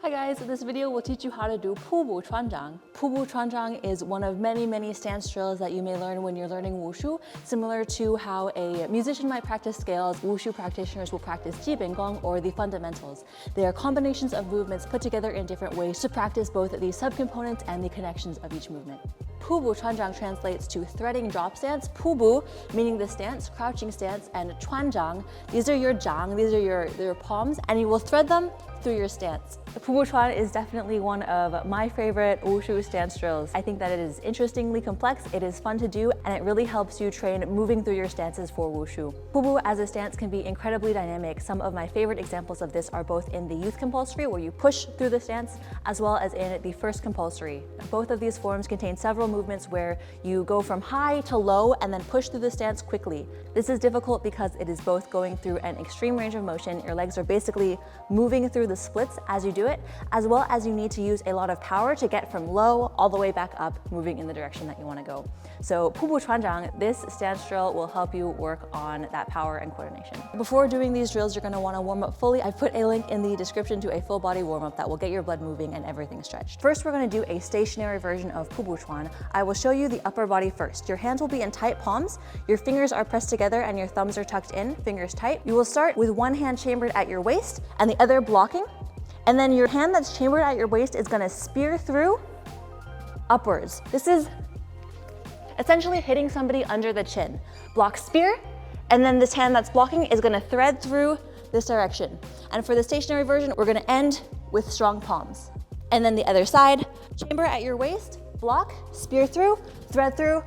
Hi guys, this video will teach you how to do仆步穿掌. 仆步穿掌 is one of many stance drills that you may learn when you're learning wushu, similar to how a musician might practice scales, wushu practitioners will practice 基本功 or the fundamentals. They are combinations of movements put together in different ways to practice both the subcomponents and the connections of each movement. 仆步穿掌 translates to threading drop stance, 仆步 meaning the stance, crouching stance, and 穿掌, these are your zhang, these are your palms, and you will thread them through your stance. The 仆步穿 is definitely one of my favorite wushu stance drills. I think that it is interestingly complex, it is fun to do, and it really helps you train moving through your stances for wushu. 仆步 as a stance can be incredibly dynamic. Some of my favorite examples of this are both in the youth compulsory, where you push through the stance, as well as in the first compulsory. Both of these forms contain several movements where you go from high to low and then push through the stance quickly. This is difficult because it is both going through an extreme range of motion. Your legs are basically moving through the splits as you do it, as well as you need to use a lot of power to get from low all the way back up, moving in the direction that you want to go. So 仆步穿掌, this stance drill will help you work on that power and coordination. Before doing these drills, you're going to want to warm up fully. I've put a link in the description to a full body warm up that will get your blood moving and everything stretched. First, we're going to do a stationary version of 仆步穿. I will show you the upper body first. Your hands will be in tight palms. Your fingers are pressed together and your thumbs are tucked in, fingers tight. You will start with one hand chambered at your waist and the other blocking. And then your hand that's chambered at your waist is gonna spear through upwards. This is essentially hitting somebody under the chin. Block spear, and then this hand that's blocking is gonna thread through this direction. And for the stationary version, we're gonna end with strong palms. And then the other side, chamber at your waist, block, spear through, thread through,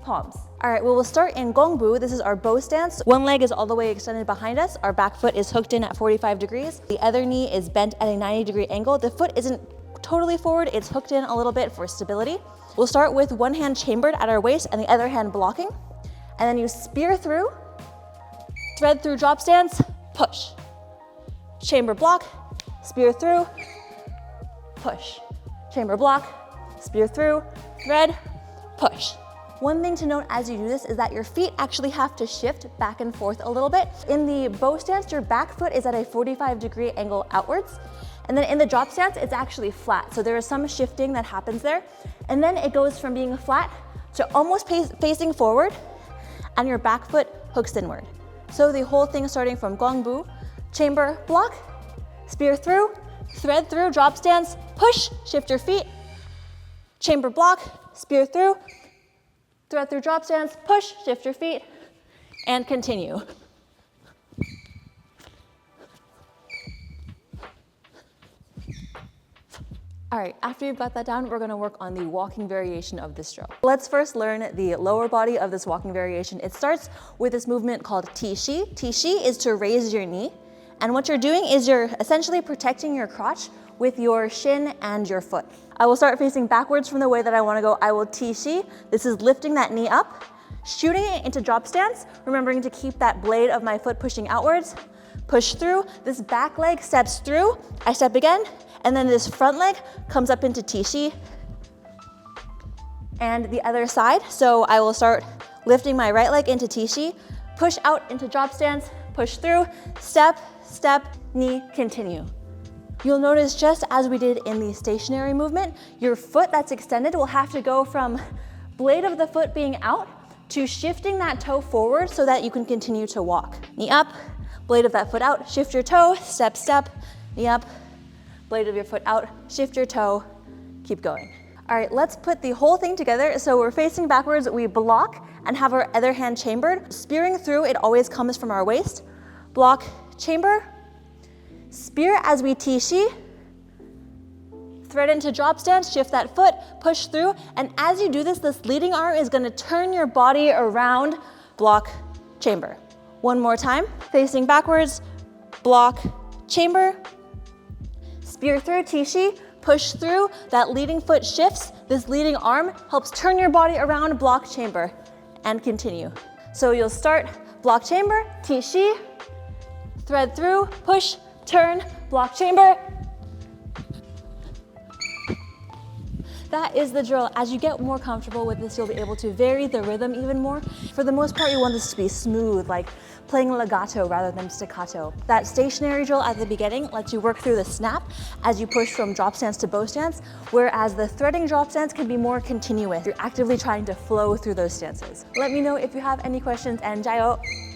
palms. All right, well, we'll start in gongbu. This is our bow stance. One leg is all the way extended behind us. Our back foot is hooked in at 45 degrees. The other knee is bent at a 90-degree angle. The foot isn't totally forward, it's hooked in a little bit for stability. We'll start with one hand chambered at our waist and the other hand blocking. And then you spear through, thread through drop stance, push. Chamber block, spear through, push. Chamber block, spear through, thread, push. One thing to note as you do this is that your feet actually have to shift back and forth a little bit. In the bow stance, your back foot is at a 45-degree angle outwards. And then in the drop stance, it's actually flat. So there is some shifting that happens there. And then it goes from being flat to almost facing forward, and your back foot hooks inward. So the whole thing starting from gongbu, chamber block, spear through, thread through, drop stance, push, shift your feet, chamber block, spear through, thread through drop stance, push, shift your feet, and continue. All right, after you've got that down, we're gonna work on the walking variation of this drill. Let's first learn the lower body of this walking variation. It starts with this movement called tishi. Tishi is to raise your knee. And what you're doing is you're essentially protecting your crotch with your shin and your foot. I will start facing backwards from the way that I wanna go. I will tishi. This is lifting that knee up, shooting it into drop stance, remembering to keep that blade of my foot pushing outwards, push through. This back leg steps through, I step again, and then this front leg comes up into tishi, and the other side. So I will start lifting my right leg into tishi, push out into drop stance, push through, step, step, knee, continue. You'll notice just as we did in the stationary movement, your foot that's extended will have to go from blade of the foot being out to shifting that toe forward so that you can continue to walk. Knee up, blade of that foot out, shift your toe, step, step, knee up, blade of your foot out, shift your toe, keep going. All right, let's put the whole thing together. So we're facing backwards, we block and have our other hand chambered. Spearing through, it always comes from our waist. Block, chamber, spear as we tishi, thread into drop stance, shift that foot, push through, and as you do this, this leading arm is gonna turn your body around, block, chamber. One more time, facing backwards, block, chamber, spear through, tishi, push through, that leading foot shifts, this leading arm helps turn your body around, block, chamber, and continue. So you'll start block, chamber, tishi, thread through, push, turn, block, chamber. That is the drill. As you get more comfortable with this, you'll be able to vary the rhythm even more. For the most part, you want this to be smooth, like playing legato rather than staccato. That stationary drill at the beginning lets you work through the snap as you push from drop stance to bow stance, whereas the threading drop stance can be more continuous. You're actively trying to flow through those stances. Let me know if you have any questions, and 加油!